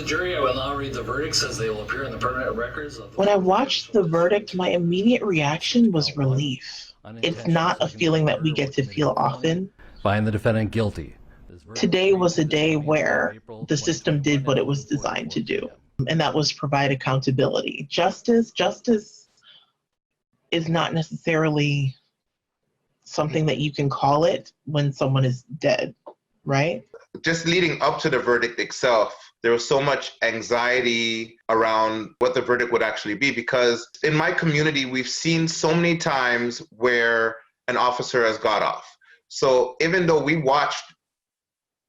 jury, I will now read the verdicts as they will appear in the permanent records of the. When I watched the verdict, my immediate reaction was relief. It's not a feeling that we get to feel often. Find the defendant guilty. Today was a day where the system did what it was designed to do, and that was provide accountability. Justice is not necessarily something that you can call it when someone is dead, right? Just leading up to the verdict itself, there was so much anxiety around what the verdict would actually be, because in my community, we've seen so many times where an officer has got off. So even though we watched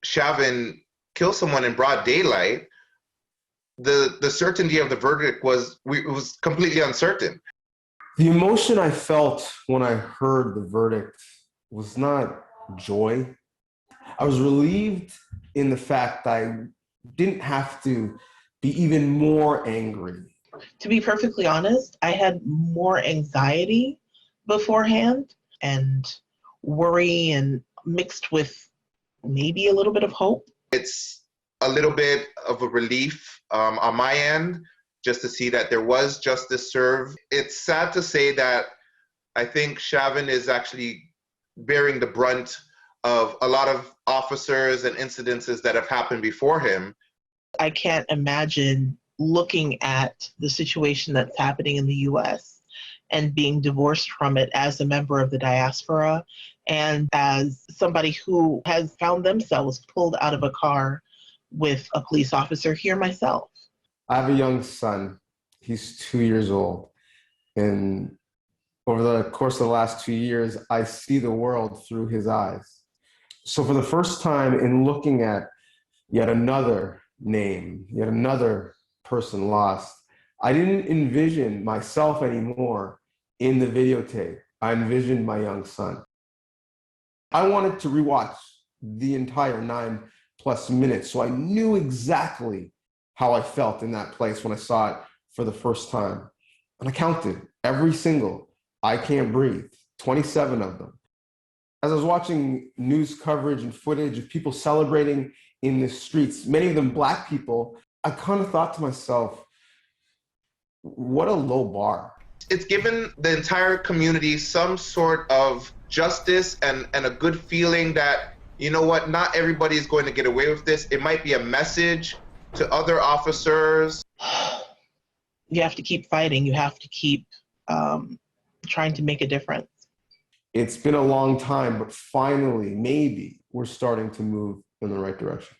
Chauvin kill someone in broad daylight, the certainty of the verdict was completely uncertain. The emotion I felt when I heard the verdict was not joy. I was relieved in the fact I didn't have to be even more angry. To be perfectly honest, I had more anxiety beforehand and worry, and mixed with maybe a little bit of hope. It's a little bit of a relief on my end, just to see that there was justice served. It's sad to say that I think Chauvin is actually bearing the brunt of a lot of officers and incidences that have happened before him. I can't imagine looking at the situation that's happening in the US and being divorced from it as a member of the diaspora and as somebody who has found themselves pulled out of a car with a police officer here myself. I have a young son. He's 2 years old. And over the course of the last 2 years, I see the world through his eyes. So for the first time in looking at yet another name, yet another person lost, I didn't envision myself anymore in the videotape. I envisioned my young son. I wanted to rewatch the entire 9+ minutes, so I knew exactly how I felt in that place when I saw it for the first time. And I counted every single "I can't breathe," 27 of them. As I was watching news coverage and footage of people celebrating in the streets, many of them Black people, I kind of thought to myself, what a low bar. It's given the entire community some sort of justice and a good feeling that, you know what, not everybody is going to get away with this. It might be a message to other officers. You have to keep fighting. You have to keep trying to make a difference. It's been a long time, but finally, maybe we're starting to move in the right direction.